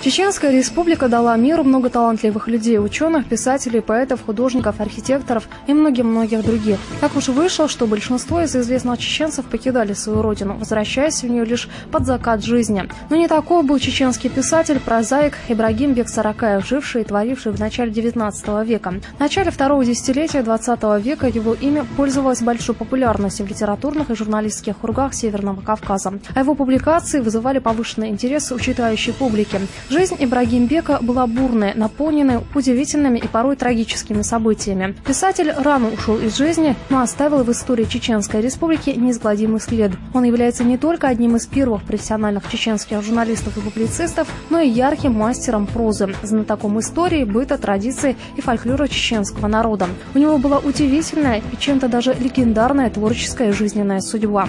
Чеченская республика дала миру много талантливых людей, ученых, писателей, поэтов, художников, архитекторов и многих других. Так уж вышло, что большинство из известных чеченцев покидали свою родину, возвращаясь в нее лишь под закат жизни. Но не таков был чеченский писатель, прозаик Ибрагим Бек Саракаев, живший и творивший в начале XIX века. В начале второго десятилетия XX века его имя пользовалось большой популярностью в литературных и журналистских кругах Северного Кавказа, а его публикации вызывали повышенный интерес у читающей публики. Жизнь Ибрагим Бека была бурной, наполненной удивительными и порой трагическими событиями. Писатель рано ушел из жизни, но оставил в истории Чеченской Республики неизгладимый след. Он является не только одним из первых профессиональных чеченских журналистов и публицистов, но и ярким мастером прозы, знатоком истории, быта, традиций и фольклора чеченского народа. У него была удивительная и чем-то даже легендарная творческая жизненная судьба.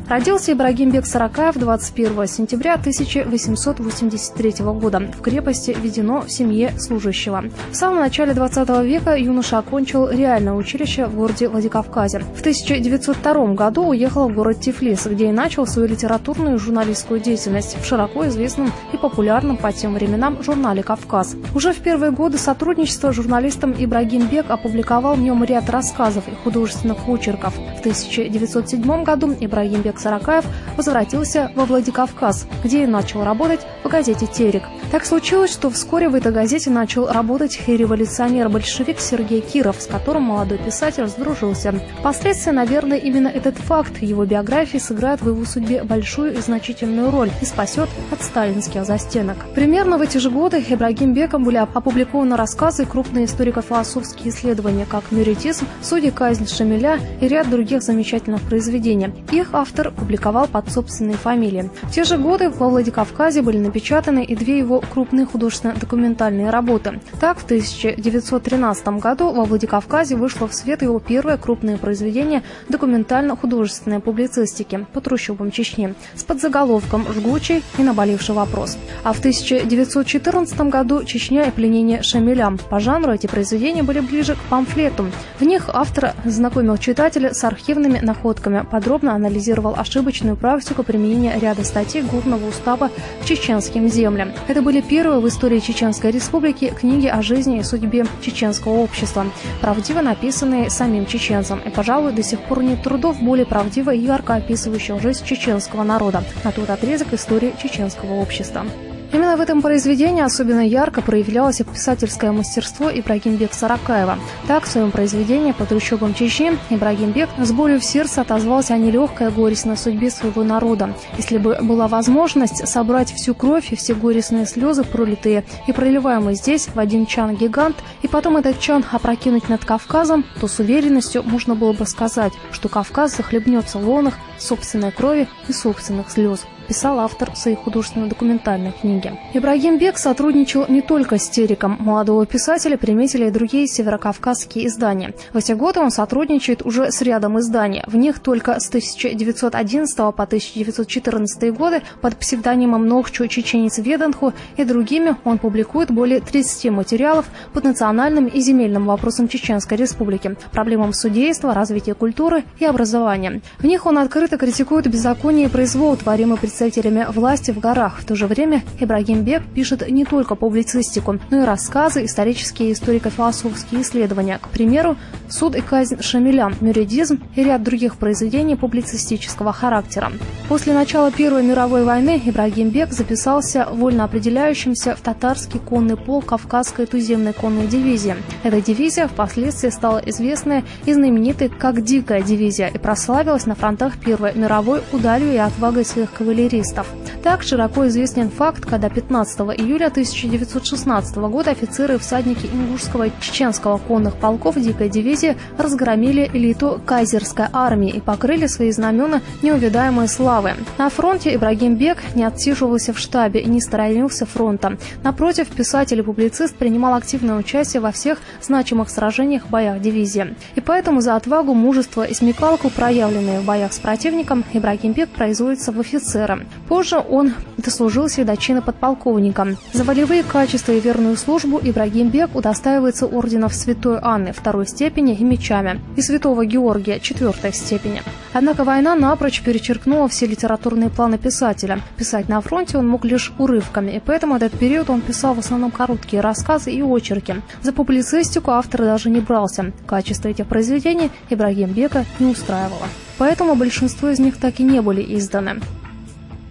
Родился Ибрагим Бек Саракаев 21 сентября 1883 года в крепости Ведено в семье служащего. В самом начале 20 века юноша окончил реальное училище в городе Владикавказе. В 1902 году уехал в город Тифлис, где и начал свою литературную и журналистскую деятельность в широко известном и популярном по тем временам журнале «Кавказ». Уже в первые годы сотрудничества с журналистом Ибрагим Бек опубликовал в нем ряд рассказов и художественных очерков. В 1907 году Ибрагим Бек Саракаев возвратился во Владикавказ, где и начал работать в газете «Терек». Так случилось, что вскоре в этой газете начал работать и революционер-большевик Сергей Киров, с которым молодой писатель сдружился. Впоследствии, наверное, именно этот факт его биографии сыграет в его судьбе большую и значительную роль и спасет от сталинских застенок. Примерно в эти же годы Ибрагим Беком были опубликованы рассказы и крупные историко-философские исследования, как «Мюридизм», «Судьи казнь Шамиля» и ряд других замечательных произведений. Их автор публиковал под собственной фамилией. В те же годы во Владикавказе были напечатаны и две его крупные художественно-документальные работы. Так, в 1913 году во Владикавказе вышло в свет его первое крупное произведение документально-художественной публицистики «По трущобам Чечни» с подзаголовком «Жгучий и наболевший вопрос». А в 1914 году «Чечня и пленение Шамиля». По жанру эти произведения были ближе к памфлету. В них автор знакомил читателя с архивными находками, подробно анализировал ошибочную практику применения ряда статей Горного устава к чеченским землям. Это были первые в истории Чеченской Республики книги о жизни и судьбе чеченского общества, правдиво написанные самим чеченцам. И, пожалуй, до сих пор нет трудов более правдиво и ярко описывающих жизнь чеченского народа на тот отрезок истории чеченского общества. Именно в этом произведении особенно ярко проявлялось писательское мастерство Ибрагим Бек Саракаева. Так, в своем произведении «По трущобам Чечни» Ибрагим Бек с болью в сердце отозвался о нелегкой и горестной судьбе своего народа. Если бы была возможность собрать всю кровь и все горестные слезы, пролитые и проливаемые здесь в один чан-гигант, и потом этот чан опрокинуть над Кавказом, то с уверенностью можно было бы сказать, что Кавказ захлебнется в волнах собственной крови и собственных слез, писал автор своей художественно-документальной книги. Ибрагим Бек сотрудничал не только с «Тереком». Молодого писателя приметили и другие северокавказские издания. В эти годы он сотрудничает уже с рядом изданий. В них только с 1911 по 1914 годы под псевдонимом Нохчу Чеченец Веданху и другими он публикует более 30 материалов по национальным и земельным вопросам Чеченской Республики, проблемам судейства, развития культуры и образования. В них он открыто критикует беззаконие и произвол, творимый представителями власти в горах. В то же время Ибрагим Бек пишет не только публицистику, но и рассказы, исторические и историко-философские исследования. К примеру, «Суд и казнь Шамиля», «Мюридизм» и ряд других произведений публицистического характера. После начала Первой мировой войны Ибрагим Бек записался вольно определяющимся в татарский конный полк Кавказской туземной конной дивизии. Эта дивизия впоследствии стала известной и знаменитой как «Дикая дивизия» и прославилась на фронтах Первой мировой удалью и отвагой своих кавалеристов. Так широко известен факт, когда 15 июля 1916 года офицеры и всадники ингушского и чеченского конных полков Дикой дивизии разгромили элиту кайзерской армии и покрыли свои знамена неувидаемой славы. На фронте Ибрагим Бек не отсиживался в штабе и не сторонился фронта. Напротив, писатель и публицист принимал активное участие во всех значимых сражениях в боях дивизии. И поэтому за отвагу, мужество и смекалку, проявленные в боях с противником, Ибрагим Бек производится в офицера. Позже он дослужился до чина подполковника. За волевые качества и верную службу Ибрагим Бек удостаивается орденов Святой Анны второй степени орденами и мечами, и святого Георгия 4 степени. Однако война напрочь перечеркнула все литературные планы писателя. Писать на фронте он мог лишь урывками, и поэтому этот период он писал в основном короткие рассказы и очерки. За публицистику автор даже не брался. Качество этих произведений Ибрагим Бека не устраивало. Поэтому большинство из них так и не были изданы.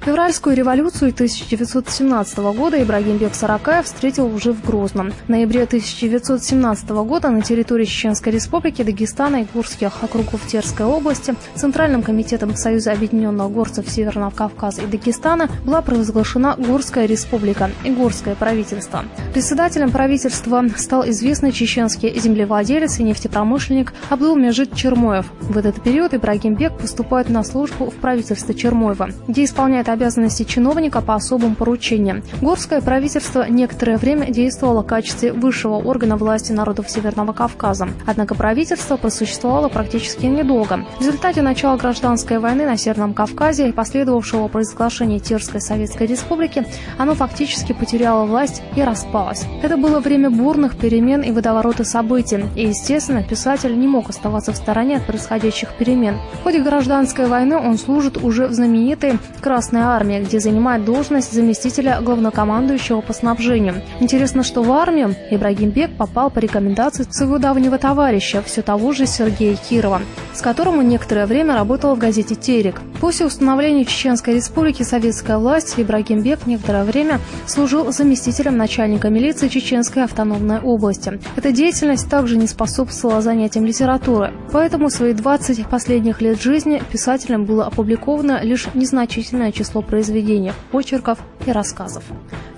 Февральскую революцию 1917 года Ибрагим Бек Саракаев встретил уже в Грозном. В ноябре 1917 года на территории Чеченской Республики, Дагестана и Гурских округов Терской области Центральным комитетом Союза объединенных горцев Северного Кавказа и Дагестана была провозглашена Горская республика и Горское правительство. Председателем правительства стал известный чеченский землевладелец и нефтепромышленник Абдул-Меджид Чермоев. В этот период Ибрагим Бек поступает на службу в правительство Чермоева, где исполняет обязанности чиновника по особым поручениям. Горское правительство некоторое время действовало в качестве высшего органа власти народов Северного Кавказа. Однако правительство просуществовало практически недолго. В результате начала гражданской войны на Северном Кавказе и последовавшего провозглашения Терской Советской Республики оно фактически потеряло власть и распалось. Это было время бурных перемен и водоворота событий, и, естественно, писатель не мог оставаться в стороне от происходящих перемен. В ходе гражданской войны он служит уже в знаменитой Красной армии, где занимает должность заместителя главнокомандующего по снабжению. Интересно, что в армию Ибрагим Бек попал по рекомендации своего давнего товарища, все того же Сергея Кирова, с которым он некоторое время работал в газете «Терек». После установления Чеченской Республики советская власть Ибрагим Бек некоторое время служил заместителем начальника милиции Чеченской автономной области. Эта деятельность также не способствовала занятиям литературы, поэтому в свои 20 последних лет жизни писателем было опубликовано лишь незначительное число произведений, очерков и рассказов.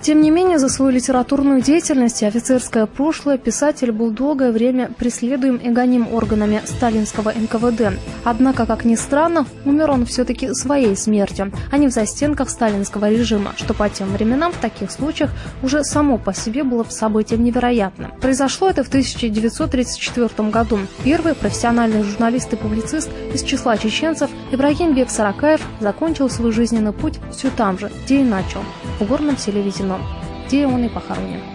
Тем не менее, за свою литературную деятельность и офицерское прошлое писатель был долгое время преследуем и гоним органами сталинского НКВД. Однако, как ни странно, умер он все-таки своей смертью, а не в застенках сталинского режима, что по тем временам в таких случаях уже само по себе было событием невероятным. Произошло это в 1934 году. Первый профессиональный журналист и публицист из числа чеченцев Ибрагим Бек Саракаев закончил свой жизненный путь все там же, где и начал, в горном селе Везено, где он и похоронен.